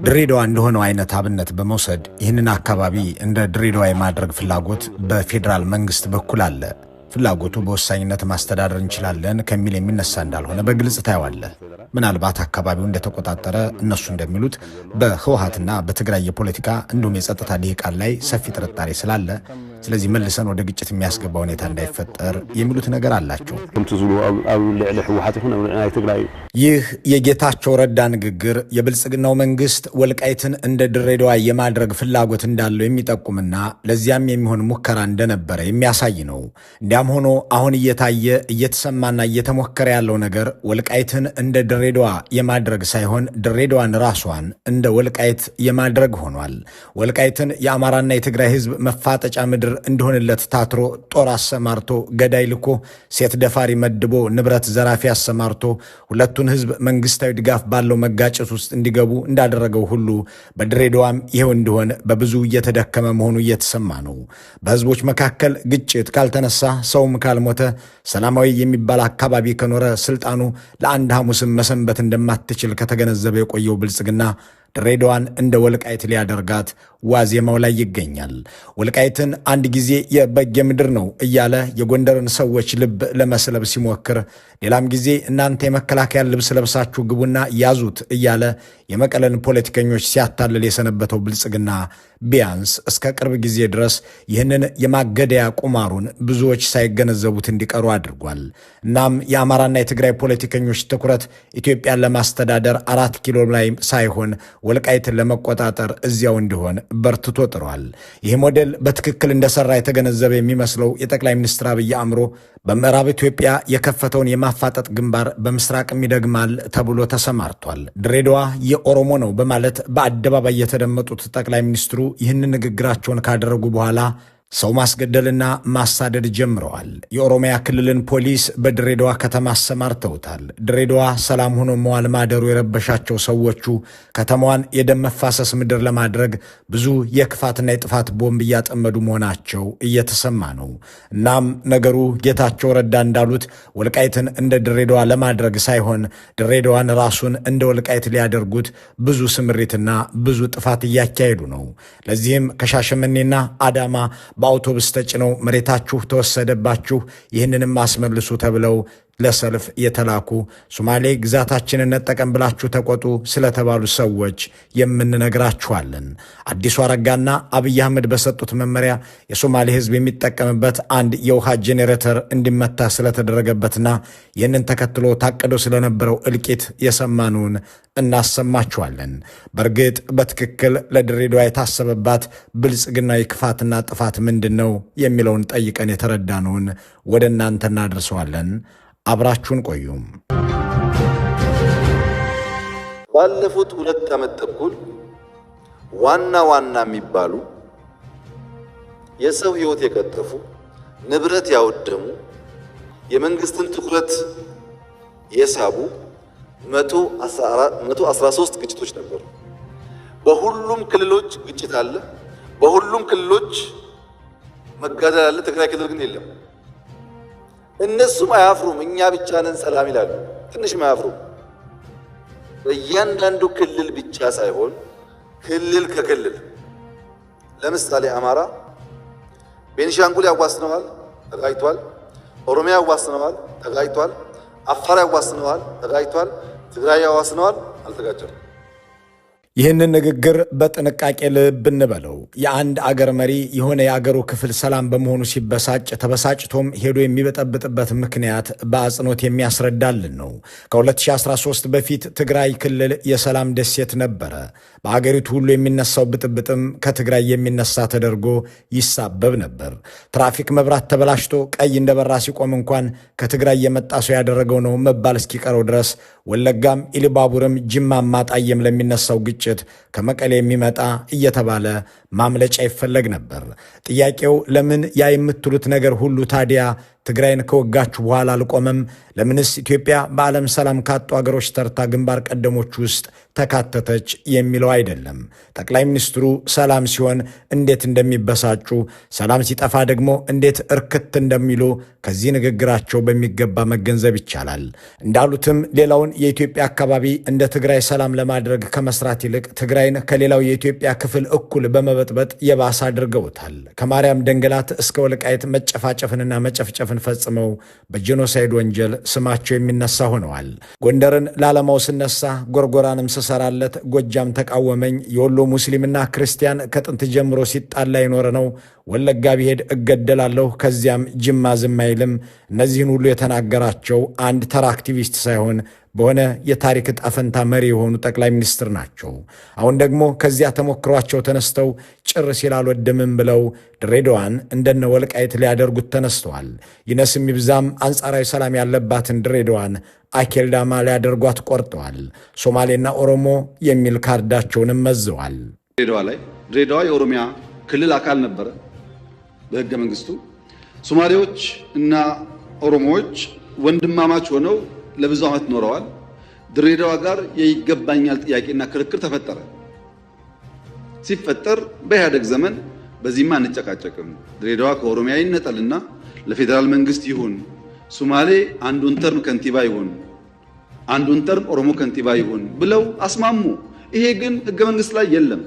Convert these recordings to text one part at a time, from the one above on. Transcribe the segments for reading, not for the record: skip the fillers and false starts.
ድሬዳዋ እንደሆነው አይነት አብነት በመውሰድ ይህንን አካባቢ እንደ ድሬዳዋ የማድረግ ፍላጎት በፌዴራል መንግስት በኩል አለ። ፍላጎቱ በወሳኝነት ማስተዳደር እንችላለን ከሚል የሚነሳ እንዳልሆነ በግልጽ ታያዋለህ። ምናልባት አካባቢው እንደተቆጣጠረ እነሱ እንደሚሉት በህወሓትና በትግራይ የፖለቲካ እንዲሁም የጸጥታ ልሂቃን ላይ ሰፊ ጥርጣሬ ስላለ ስለዚህ መልሰን ወደ ግጭት የሚያስገባ ሁኔታ እንዳይፈጠር የሚሉት ነገር አላቸው። ይህ የጌታቸው ረዳ ንግግር የብልጽግናው መንግስት ወልቃይትን እንደ ድሬዳዋ የማድረግ ፍላጎት እንዳለው የሚጠቁምና ለዚያም የሚሆን ሙከራ እንደነበረ የሚያሳይ ነው። እንዲያም ሆኖ አሁን እየታየ እየተሰማና እየተሞከረ ያለው ነገር ወልቃይትን እንደ ድሬዳዋ የማድረግ ሳይሆን ድሬዳዋን ራሷን እንደ ወልቃይት የማድረግ ሆኗል። ወልቃይትን የአማራና የትግራይ ህዝብ መፋጠጫ ምድር እንደሆነለት ታትሮ ጦር አሰማርቶ ገዳይ ልኮ ሴት ደፋሪ መድቦ ንብረት ዘራፊ አሰማርቶ ሁለቱን ህዝብ መንግስታዊ ድጋፍ ባለው መጋጨት ውስጥ እንዲገቡ እንዳደረገው ሁሉ በድሬዳዋም ይሄው እንደሆነ በብዙ እየተደከመ መሆኑ እየተሰማ ነው። በህዝቦች መካከል ግጭት ካልተነሳ ሰውም ካልሞተ ሰላማዊ የሚባል አካባቢ ከኖረ ስልጣኑ ለአንድ ሐሙስም መሰንበት እንደማትችል ከተገነዘበ የቆየው ብልጽግና ድሬዳዋን እንደ ወልቃይት ሊያደርጋት ዋዜማው ላይ ይገኛል። ወልቃይትን አንድ ጊዜ የበጌ ምድር ነው እያለ የጎንደርን ሰዎች ልብ ለመስለብ ሲሞክር፣ ሌላም ጊዜ እናንተ የመከላከያ ልብስ ለብሳችሁ ግቡና ያዙት እያለ የመቀለን ፖለቲከኞች ሲያታልል የሰነበተው ብልጽግና ቢያንስ እስከ ቅርብ ጊዜ ድረስ ይህንን የማገደያ ቁማሩን ብዙዎች ሳይገነዘቡት እንዲቀሩ አድርጓል። እናም የአማራና የትግራይ ፖለቲከኞች ትኩረት ኢትዮጵያን ለማስተዳደር 4 ኪሎ ላይ ሳይሆን ወልቃይትን ለመቆጣጠር እዚያው እንዲሆን በርትቶ ጥሯል። ይህ ሞዴል በትክክል እንደሰራ የተገነዘበ የሚመስለው የጠቅላይ ሚኒስትር አብይ አእምሮ በምዕራብ ኢትዮጵያ የከፈተውን የማፋጠጥ ግንባር በምስራቅም ይደግማል ተብሎ ተሰማርቷል። ድሬዳዋ የኦሮሞ ነው በማለት በአደባባይ የተደመጡት ጠቅላይ ሚኒስትሩ ይህንን ንግግራቸውን ካደረጉ በኋላ ሰው ማስገደልና ማሳደድ ጀምረዋል። የኦሮሚያ ክልልን ፖሊስ በድሬዳዋ ከተማ አሰማርተውታል። ድሬዳዋ ሰላም ሆኖ መዋል ማደሩ የረበሻቸው ሰዎቹ ከተማዋን የደም መፋሰስ ምድር ለማድረግ ብዙ የክፋትና የጥፋት ቦምብ እያጠመዱ መሆናቸው እየተሰማ ነው። እናም ነገሩ ጌታቸው ረዳ እንዳሉት ወልቃይትን እንደ ድሬዳዋ ለማድረግ ሳይሆን ድሬዳዋን ራሱን እንደ ወልቃይት ሊያደርጉት ብዙ ስምሪትና ብዙ ጥፋት እያካሄዱ ነው። ለዚህም ከሻሸመኔና አዳማ በአውቶቡስ ተጭነው መሬታችሁ ተወሰደባችሁ ይህንንም አስመልሱ ተብለው ለሰልፍ የተላኩ ሶማሌ ግዛታችንን ነጠቀም ብላችሁ ተቆጡ ስለተባሉ ሰዎች የምንነግራችኋለን። አዲሱ አረጋና አብይ አህመድ በሰጡት መመሪያ የሶማሌ ህዝብ የሚጠቀምበት አንድ የውሃ ጄኔሬተር እንዲመታ ስለተደረገበትና ይህንን ተከትሎ ታቅዶ ስለነበረው እልቂት የሰማኑን እናሰማችኋለን። በእርግጥ በትክክል ለድሬዳዋ የታሰበባት ብልጽግናዊ ክፋትና ጥፋት ምንድን ነው የሚለውን ጠይቀን የተረዳነውን ወደ እናንተ እናደርሰዋለን። አብራችሁን ቆዩም። ባለፉት 2 ዓመት ተኩል ዋና የሚባሉ የሰው ህይወት የቀጠፉ ንብረት ያወደሙ የመንግስትን ትኩረት የሳቡ 113 ግጭቶች ነበሩ። በሁሉም ክልሎች ግጭት አለ። በሁሉም ክልሎች መጋደል አለ። ትግራይ ክልል ግን የለም። እነሱም አያፍሩም። እኛ ብቻ ነን ሰላም ይላሉ። ትንሽም አያፍሩም። በእያንዳንዱ ክልል ብቻ ሳይሆን ክልል ከክልል ለምሳሌ አማራ ቤንሻንጉል ያዋስነዋል፣ ተጋጭቷል። ኦሮሚያ ያዋስነዋል፣ ተጋጭቷል። አፋር ያዋስነዋል፣ ተጋጭቷል። ትግራይ ያዋስነዋል፣ አልተጋጨም። ይህንን ንግግር በጥንቃቄ ልብ እንበለው። የአንድ አገር መሪ የሆነ የአገሩ ክፍል ሰላም በመሆኑ ሲበሳጭ ተበሳጭቶም ሄዶ የሚበጠብጥበት ምክንያት በአጽንኦት የሚያስረዳልን ነው። ከ2013 በፊት ትግራይ ክልል የሰላም ደሴት ነበረ። በአገሪቱ ሁሉ የሚነሳው ብጥብጥም ከትግራይ የሚነሳ ተደርጎ ይሳበብ ነበር። ትራፊክ መብራት ተበላሽቶ ቀይ እንደበራ ሲቆም እንኳን ከትግራይ የመጣ ሰው ያደረገው ነው መባል እስኪቀረው ድረስ ወለጋም፣ ኢሉባቡርም፣ ጅማም ማጣየም ለሚነሳው ግጭት ከመቀሌ የሚመጣ እየተባለ ማምለጫ ይፈለግ ነበር። ጥያቄው ለምን ያ የምትሉት ነገር ሁሉ ታዲያ ትግራይን ከወጋችሁ በኋላ አልቆመም? ለምንስ ኢትዮጵያ በዓለም ሰላም ካጡ አገሮች ተርታ ግንባር ቀደሞች ውስጥ ተካተተች የሚለው አይደለም። ጠቅላይ ሚኒስትሩ ሰላም ሲሆን እንዴት እንደሚበሳጩ፣ ሰላም ሲጠፋ ደግሞ እንዴት እርክት እንደሚሉ ከዚህ ንግግራቸው በሚገባ መገንዘብ ይቻላል። እንዳሉትም ሌላውን የኢትዮጵያ አካባቢ እንደ ትግራይ ሰላም ለማድረግ ከመስራት ይልቅ ትግራይን ከሌላው የኢትዮጵያ ክፍል እኩል በመበጥበጥ የባሰ አድርገውታል። ከማርያም ደንገላት እስከ ወልቃይት መጨፋጨፍንና መጨፍጨፍን ፈጽመው በጄኖሳይድ ወንጀል ስማቸው የሚነሳ ሆነዋል። ጎንደርን ላለማው ስነሳ፣ ጎርጎራንም ስሰራለት ጎጃም ተቃወመኝ፣ የወሎ ሙስሊምና ክርስቲያን ከጥንት ጀምሮ ሲጣላ የኖረ ነው፣ ወለጋ ብሄድ እገደላለሁ፣ ከዚያም ጅማ ዝም አይልም። እነዚህን ሁሉ የተናገራቸው አንድ ተራ አክቲቪስት ሳይሆን በሆነ የታሪክ ዕጣ ፈንታ መሪ የሆኑ ጠቅላይ ሚኒስትር ናቸው። አሁን ደግሞ ከዚያ ተሞክሯቸው ተነስተው ጭር ሲል አልወድምም ብለው ድሬዳዋን እንደነ ወልቃይት ሊያደርጉት ተነስተዋል። ይነስም ይብዛም አንጻራዊ ሰላም ያለባትን ድሬዳዋን አኬልዳማ ሊያደርጓት ቆርጠዋል። ሶማሌና ኦሮሞ የሚል ካርዳቸውንም መዘዋል። ድሬዳዋ የኦሮሚያ ክልል አካል ነበረ በሕገ መንግስቱ። ሶማሌዎች እና ኦሮሞዎች ወንድማማች ሆነው ለብዙ ዓመት ኖረዋል። ድሬዳዋ ጋር የይገባኛል ጥያቄና ክርክር ተፈጠረ። ሲፈጠር በኢህአደግ ዘመን በዚህማ አንጨቃጨቅም፣ ድሬዳዋ ከኦሮሚያ ይነጠልና ለፌዴራል መንግስት ይሁን፣ ሶማሌ አንዱን ተርም ከንቲባ ይሁን፣ አንዱን ተርም ኦሮሞ ከንቲባ ይሁን ብለው አስማሙ። ይሄ ግን ሕገ መንግስት ላይ የለም።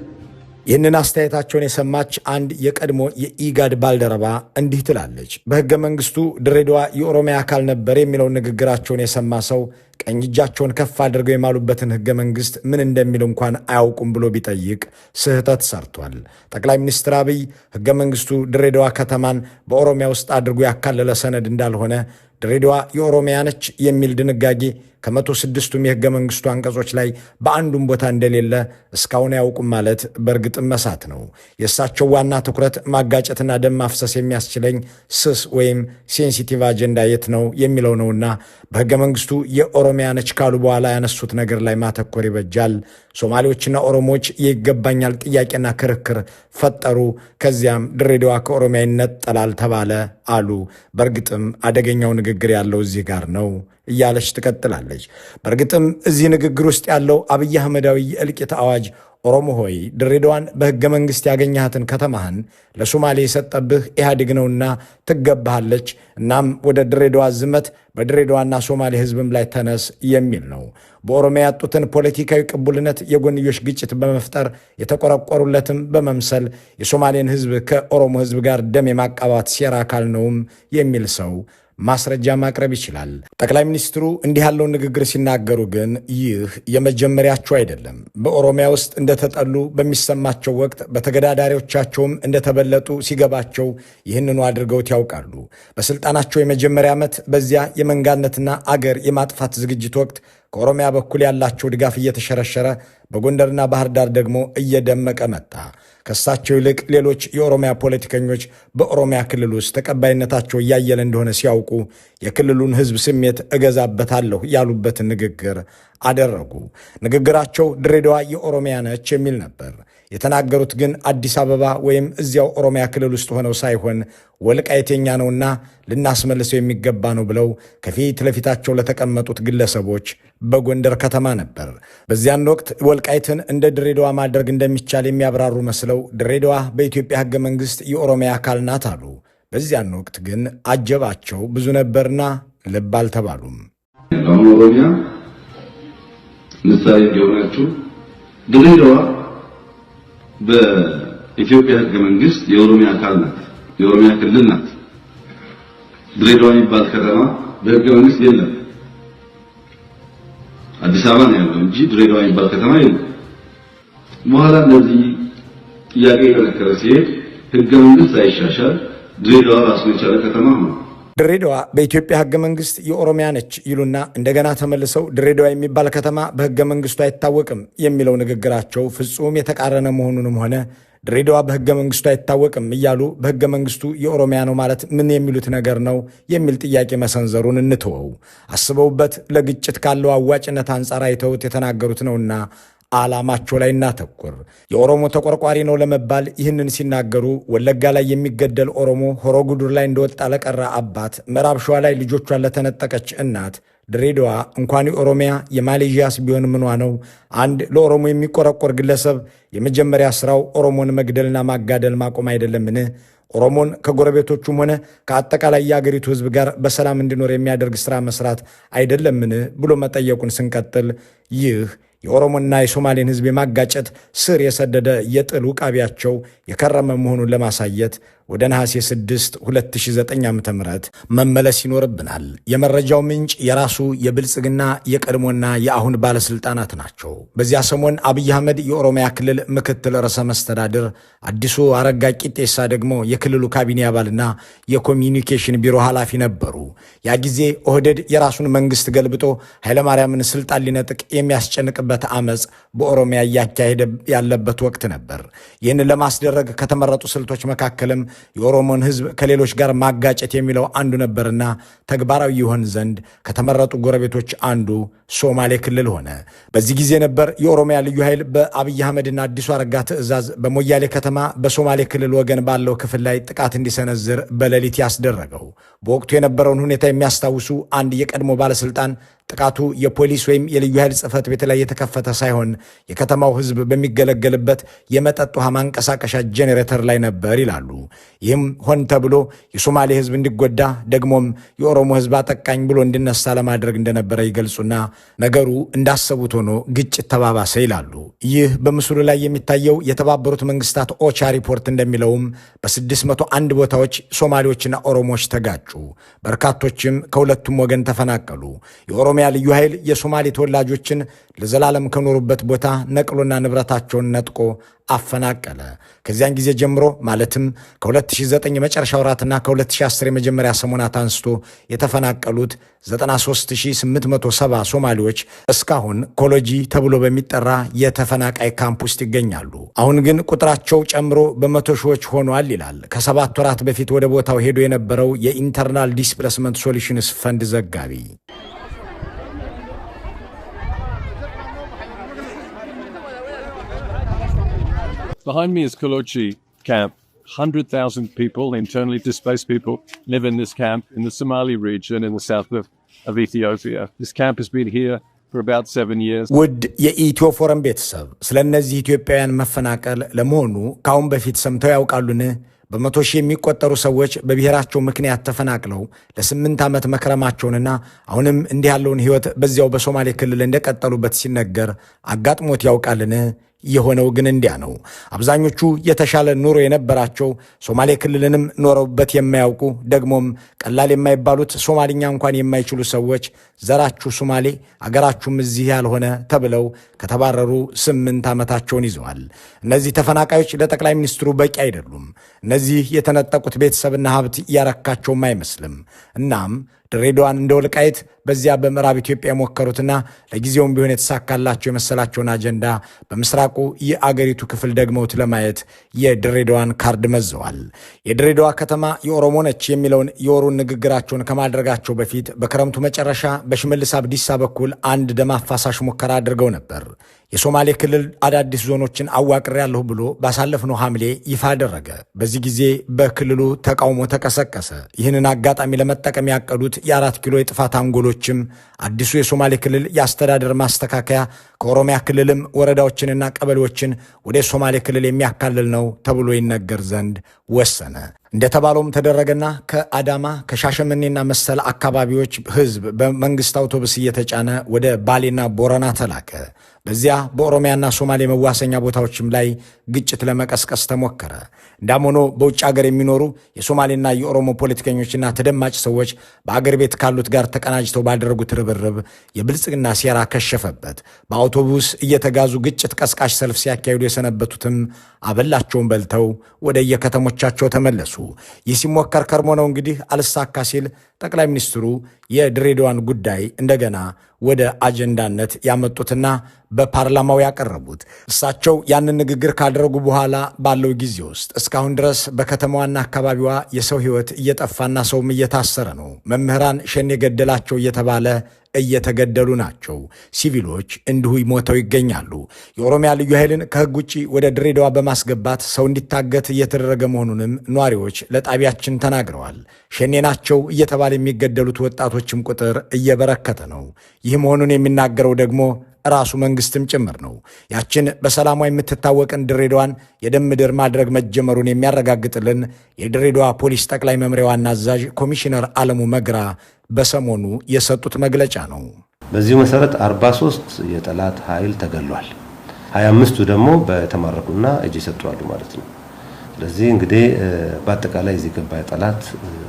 ይህንን አስተያየታቸውን የሰማች አንድ የቀድሞ የኢጋድ ባልደረባ እንዲህ ትላለች። በሕገ መንግስቱ ድሬዳዋ የኦሮሚያ አካል ነበር የሚለውን ንግግራቸውን የሰማ ሰው ቀኝ እጃቸውን ከፍ አድርገው የማሉበትን ሕገ መንግስት ምን እንደሚል እንኳን አያውቁም ብሎ ቢጠይቅ ስህተት ሰርቷል። ጠቅላይ ሚኒስትር አብይ ሕገ መንግስቱ ድሬዳዋ ከተማን በኦሮሚያ ውስጥ አድርጎ ያካለለ ሰነድ እንዳልሆነ፣ ድሬዳዋ የኦሮሚያ ነች የሚል ድንጋጌ ከ106ቱም የሕገ መንግስቱ አንቀጾች ላይ በአንዱም ቦታ እንደሌለ እስካሁን አያውቁም ማለት በእርግጥም መሳት ነው። የእሳቸው ዋና ትኩረት ማጋጨትና ደም ማፍሰስ የሚያስችለኝ ስስ ወይም ሴንሲቲቭ አጀንዳ የት ነው የሚለው ነውና በሕገ መንግስቱ የኦሮሚያ ነች ካሉ በኋላ ያነሱት ነገር ላይ ማተኮር ይበጃል። ሶማሌዎችና ኦሮሞዎች የይገባኛል ጥያቄና ክርክር ፈጠሩ፣ ከዚያም ድሬዳዋ ከኦሮሚያ ይነጠላል ተባለ አሉ። በእርግጥም አደገኛው ንግግር ያለው እዚህ ጋር ነው እያለች ትቀጥላለች። በእርግጥም እዚህ ንግግር ውስጥ ያለው አብይ አህመዳዊ የእልቂት አዋጅ ኦሮሞ ሆይ ድሬዳዋን በሕገ መንግሥት ያገኘሃትን ከተማህን ለሶማሌ የሰጠብህ ኢህአዴግ ነውና ትገባሃለች፣ እናም ወደ ድሬዳዋ ዝመት፣ በድሬዳዋና ሶማሌ ህዝብም ላይ ተነስ የሚል ነው። በኦሮሚያ ያጡትን ፖለቲካዊ ቅቡልነት የጎንዮሽ ግጭት በመፍጠር የተቆረቆሩለትም በመምሰል የሶማሌን ህዝብ ከኦሮሞ ህዝብ ጋር ደም የማቃባት ሴራ አካል ነውም የሚል ሰው ማስረጃ ማቅረብ ይችላል። ጠቅላይ ሚኒስትሩ እንዲህ ያለውን ንግግር ሲናገሩ ግን ይህ የመጀመሪያቸው አይደለም። በኦሮሚያ ውስጥ እንደተጠሉ በሚሰማቸው ወቅት በተገዳዳሪዎቻቸውም እንደተበለጡ ሲገባቸው ይህንኑ አድርገውት ያውቃሉ። በስልጣናቸው የመጀመሪያ ዓመት በዚያ የመንጋነትና አገር የማጥፋት ዝግጅት ወቅት ከኦሮሚያ በኩል ያላቸው ድጋፍ እየተሸረሸረ በጎንደርና ባህር ዳር ደግሞ እየደመቀ መጣ። ከሳቸው ይልቅ ሌሎች የኦሮሚያ ፖለቲከኞች በኦሮሚያ ክልል ውስጥ ተቀባይነታቸው እያየለ እንደሆነ ሲያውቁ የክልሉን ህዝብ ስሜት እገዛበታለሁ ያሉበትን ንግግር አደረጉ። ንግግራቸው ድሬዳዋ የኦሮሚያ ነች የሚል ነበር። የተናገሩት ግን አዲስ አበባ ወይም እዚያው ኦሮሚያ ክልል ውስጥ ሆነው ሳይሆን ወልቃይት የኛ ነውና ልናስመልሰው የሚገባ ነው ብለው ከፊት ለፊታቸው ለተቀመጡት ግለሰቦች በጎንደር ከተማ ነበር። በዚያን ወቅት ወልቃይትን እንደ ድሬዳዋ ማድረግ እንደሚቻል የሚያብራሩ መስለው ድሬዳዋ በኢትዮጵያ ሕገ መንግሥት የኦሮሚያ አካል ናት አሉ። በዚያን ወቅት ግን አጀባቸው ብዙ ነበርና ልብ አልተባሉም። ኦሮሚያ ምሳሌ እንዲሆናችሁ ድሬዳዋ በኢትዮጵያ ሕገ መንግሥት የኦሮሚያ አካል ናት፣ የኦሮሚያ ክልል ናት። ድሬዳዋ የሚባል ከተማ በሕገ መንግሥት የለም። አዲስ አበባ ነው ያለው እንጂ ድሬዳዋ የሚባል ከተማ የለም። በኋላ እንደዚህ ጥያቄ የተነከረ ሲሄድ ሕገ መንግሥት ሳይሻሻል ድሬዳዋ ራሱን የቻለ ከተማ ነው። ድሬዳዋ በኢትዮጵያ ሕገ መንግሥት የኦሮሚያ ነች ይሉና እንደገና ተመልሰው ድሬዳዋ የሚባል ከተማ በሕገ መንግሥቱ አይታወቅም የሚለው ንግግራቸው ፍጹም የተቃረነ መሆኑንም ሆነ ድሬዳዋ በሕገ መንግሥቱ አይታወቅም እያሉ በሕገ መንግሥቱ የኦሮሚያ ነው ማለት ምን የሚሉት ነገር ነው የሚል ጥያቄ መሰንዘሩን እንተወው። አስበውበት ለግጭት ካለው አዋጭነት አንጻር አይተውት የተናገሩት ነውና ዓላማቸው ላይ እናተኩር። የኦሮሞ ተቆርቋሪ ነው ለመባል ይህንን ሲናገሩ ወለጋ ላይ የሚገደል ኦሮሞ፣ ሆሮ ጉዱር ላይ እንደወጣ ለቀረ አባት፣ ምዕራብ ሸዋ ላይ ልጆቿን ለተነጠቀች እናት፣ ድሬዳዋ እንኳን የኦሮሚያ የማሌዥያስ ቢሆን ምኗ ነው? አንድ ለኦሮሞ የሚቆረቆር ግለሰብ የመጀመሪያ ስራው ኦሮሞን መግደልና ማጋደል ማቆም አይደለምን? ኦሮሞን ከጎረቤቶቹም ሆነ ከአጠቃላይ የአገሪቱ ሕዝብ ጋር በሰላም እንዲኖር የሚያደርግ ሥራ መስራት አይደለምን ብሎ መጠየቁን ስንቀጥል ይህ የኦሮሞና የሶማሌን ሕዝብ የማጋጨት ስር የሰደደ የጥል ውቃቢያቸው የከረመ መሆኑን ለማሳየት ወደ ነሐሴ 6 2009 ዓ.ም መመለስ ይኖርብናል። የመረጃው ምንጭ የራሱ የብልጽግና የቀድሞና የአሁን ባለስልጣናት ናቸው። በዚያ ሰሞን አብይ አህመድ የኦሮሚያ ክልል ምክትል ርዕሰ መስተዳድር፣ አዲሱ አረጋ ቂጤሳ ደግሞ የክልሉ ካቢኔ አባልና የኮሚኒኬሽን ቢሮ ኃላፊ ነበሩ። ያ ጊዜ ኦህዴድ የራሱን መንግስት ገልብጦ ኃይለማርያምን ስልጣን ሊነጥቅ የሚያስጨንቅበት አመፅ በኦሮሚያ እያካሄደ ያለበት ወቅት ነበር። ይህን ለማስደረግ ከተመረጡ ስልቶች መካከልም የኦሮሞን ሕዝብ ከሌሎች ጋር ማጋጨት የሚለው አንዱ ነበርና ተግባራዊ ይሆን ዘንድ ከተመረጡ ጎረቤቶች አንዱ ሶማሌ ክልል ሆነ። በዚህ ጊዜ ነበር የኦሮሚያ ልዩ ኃይል በአብይ አህመድና አዲሱ አረጋ ትዕዛዝ በሞያሌ ከተማ በሶማሌ ክልል ወገን ባለው ክፍል ላይ ጥቃት እንዲሰነዝር በሌሊት ያስደረገው። በወቅቱ የነበረውን ሁኔታ የሚያስታውሱ አንድ የቀድሞ ባለስልጣን ጥቃቱ የፖሊስ ወይም የልዩ ኃይል ጽሕፈት ቤት ላይ የተከፈተ ሳይሆን የከተማው ሕዝብ በሚገለገልበት የመጠጥ ውሃ ማንቀሳቀሻ ጄኔሬተር ላይ ነበር ይላሉ። ይህም ሆን ተብሎ የሶማሌ ሕዝብ እንዲጎዳ ደግሞም የኦሮሞ ሕዝብ አጠቃኝ ብሎ እንዲነሳ ለማድረግ እንደነበረ ይገልጹና ነገሩ እንዳሰቡት ሆኖ ግጭት ተባባሰ ይላሉ። ይህ በምስሉ ላይ የሚታየው የተባበሩት መንግስታት ኦቻ ሪፖርት እንደሚለውም በ601 ቦታዎች ሶማሌዎችና ኦሮሞዎች ተጋጩ። በርካቶችም ከሁለቱም ወገን ተፈናቀሉ። የኦሮሚያ ልዩ ኃይል የሶማሌ ተወላጆችን ለዘላለም ከኖሩበት ቦታ ነቅሎና ንብረታቸውን ነጥቆ አፈናቀለ። ከዚያን ጊዜ ጀምሮ ማለትም ከ2009 የመጨረሻ ወራትና ከ2010 የመጀመሪያ ሰሞናት አንስቶ የተፈናቀሉት 93870 ሶማሌዎች እስካሁን ኮሎጂ ተብሎ በሚጠራ የተፈናቃይ ካምፕ ውስጥ ይገኛሉ። አሁን ግን ቁጥራቸው ጨምሮ በመቶ ሺዎች ሆኗል ይላል ከ7 ወራት በፊት ወደ ቦታው ሄዶ የነበረው የኢንተርናል ዲስፕሌስመንት ሶሉሽንስ ፈንድ ዘጋቢ። Behind me is Kolochi camp. 100,000 people, internally displaced people, live in this camp in the Somali region in the south of Ethiopia. This camp has been here for about 7 years. ውድ የኢትዮ ፎረም ቤተሰብ ስለ እነዚህ ኢትዮጵያውያን መፈናቀል ለመሆኑ ካሁን በፊት ሰምተው ያውቃሉን? በመቶ ሺህ የሚቆጠሩ ሰዎች በብሔራቸው ምክንያት ተፈናቅለው ለ8 ዓመት መክረማቸውንና አሁንም እንዲህ ያለውን ሕይወት በዚያው በሶማሌ ክልል እንደቀጠሉበት ሲነገር አጋጥሞት ያውቃልን? የሆነው ግን እንዲያ ነው። አብዛኞቹ የተሻለ ኑሮ የነበራቸው ሶማሌ ክልልንም ኖረውበት የማያውቁ ደግሞም ቀላል የማይባሉት ሶማሊኛ እንኳን የማይችሉ ሰዎች ዘራችሁ ሶማሌ አገራችሁም እዚህ ያልሆነ ተብለው ከተባረሩ 8 ዓመታቸውን ይዘዋል። እነዚህ ተፈናቃዮች ለጠቅላይ ሚኒስትሩ በቂ አይደሉም። እነዚህ የተነጠቁት ቤተሰብና ሀብት ያረካቸውም አይመስልም። እናም ድሬዳዋን እንደ ወልቃይት በዚያ በምዕራብ ኢትዮጵያ የሞከሩትና ለጊዜውም ቢሆን የተሳካላቸው የመሰላቸውን አጀንዳ በምስራቁ የአገሪቱ ክፍል ደግመውት ለማየት የድሬዳዋን ካርድ መዘዋል። የድሬዳዋ ከተማ የኦሮሞ ነች የሚለውን የወሩን ንግግራቸውን ከማድረጋቸው በፊት በክረምቱ መጨረሻ በሽመልስ አብዲሳ በኩል አንድ ደም አፋሳሽ ሙከራ አድርገው ነበር። የሶማሌ ክልል አዳዲስ ዞኖችን አዋቅሬያለሁ ብሎ ባሳለፍነው ሐምሌ ይፋ አደረገ። በዚህ ጊዜ በክልሉ ተቃውሞ ተቀሰቀሰ። ይህንን አጋጣሚ ለመጠቀም ያቀዱት የ4 ኪሎ የጥፋት አንጎሎችም አዲሱ የሶማሌ ክልል የአስተዳደር ማስተካከያ ከኦሮሚያ ክልልም ወረዳዎችንና ቀበሌዎችን ወደ ሶማሌ ክልል የሚያካልል ነው ተብሎ ይነገር ዘንድ ወሰነ። እንደተባለውም ተደረገና ከአዳማ ከሻሸመኔና መሰል አካባቢዎች ሕዝብ በመንግስት አውቶቡስ እየተጫነ ወደ ባሌና ቦረና ተላከ። በዚያ በኦሮሚያና ሶማሌ መዋሰኛ ቦታዎችም ላይ ግጭት ለመቀስቀስ ተሞከረ። እንዳም ሆኖ በውጭ ሀገር የሚኖሩ የሶማሌና የኦሮሞ ፖለቲከኞችና ተደማጭ ሰዎች በአገር ቤት ካሉት ጋር ተቀናጅተው ባደረጉት ርብርብ የብልጽግና ሴራ ከሸፈበት። በአውቶቡስ እየተጋዙ ግጭት ቀስቃሽ ሰልፍ ሲያካሂዱ የሰነበቱትም አበላቸውን በልተው ወደ የከተሞቻቸው ተመለሱ። ይህ ሲሞከር ከርሞ ነው እንግዲህ አልሳካ ሲል ጠቅላይ ሚኒስትሩ የድሬዳዋን ጉዳይ እንደገና ወደ አጀንዳነት ያመጡትና በፓርላማው ያቀረቡት። እሳቸው ያንን ንግግር ካደረጉ በኋላ ባለው ጊዜ ውስጥ እስካሁን ድረስ በከተማዋና አካባቢዋ የሰው ሕይወት እየጠፋና ሰውም እየታሰረ ነው። መምህራን ሸኔ ገደላቸው እየተባለ እየተገደሉ ናቸው። ሲቪሎች እንዲሁ ሞተው ይገኛሉ። የኦሮሚያ ልዩ ኃይልን ከህግ ውጭ ወደ ድሬዳዋ በማስገባት ሰው እንዲታገት እየተደረገ መሆኑንም ነዋሪዎች ለጣቢያችን ተናግረዋል። ሸኔ ናቸው እየተባለ የሚገደሉት ወጣቶችም ቁጥር እየበረከተ ነው። ይህ መሆኑን የሚናገረው ደግሞ ራሱ መንግስትም ጭምር ነው። ያችን በሰላሟ የምትታወቅን ድሬዳዋን የደም ምድር ማድረግ መጀመሩን የሚያረጋግጥልን የድሬዳዋ ፖሊስ ጠቅላይ መምሪያ ዋና አዛዥ ኮሚሽነር አለሙ መግራ በሰሞኑ የሰጡት መግለጫ ነው። በዚሁ መሰረት 43 የጠላት ኃይል ተገሏል። 25ቱ ደግሞ በተማረኩና እጅ ሰጥቷል ማለት ነው። ስለዚህ እንግዲህ በአጠቃላይ እዚህ ገባ ጠላት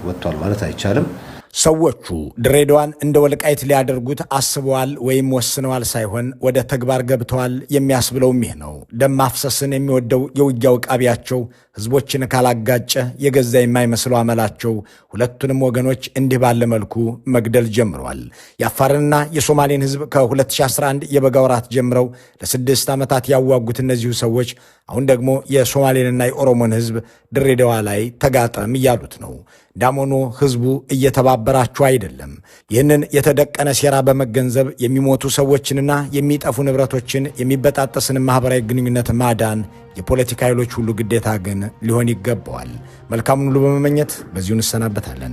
ወጥቷል ማለት አይቻልም። ሰዎቹ ድሬዳዋን እንደ ወልቃይት ሊያደርጉት አስበዋል ወይም ወስነዋል ሳይሆን ወደ ተግባር ገብተዋል የሚያስብለውም ይህ ነው። ደም ማፍሰስን የሚወደው የውጊያው ቃቢያቸው ህዝቦችን ካላጋጨ የገዛ የማይመስለው አመላቸው ሁለቱንም ወገኖች እንዲህ ባለ መልኩ መግደል ጀምረዋል። የአፋርንና የሶማሌን ህዝብ ከ2011 የበጋ ወራት ጀምረው ለ6 ዓመታት ያዋጉት እነዚሁ ሰዎች አሁን ደግሞ የሶማሌንና የኦሮሞን ህዝብ ድሬዳዋ ላይ ተጋጠም እያሉት ነው። ዳሞኖ ህዝቡ እየተባበራቸው አይደለም። ይህንን የተደቀነ ሴራ በመገንዘብ የሚሞቱ ሰዎችንና የሚጠፉ ንብረቶችን የሚበጣጠስን ማህበራዊ ግንኙነት ማዳን የፖለቲካ ኃይሎች ሁሉ ግዴታ ግን ሊሆን ይገባዋል። መልካሙን ሁሉ በመመኘት በዚሁ እንሰናበታለን።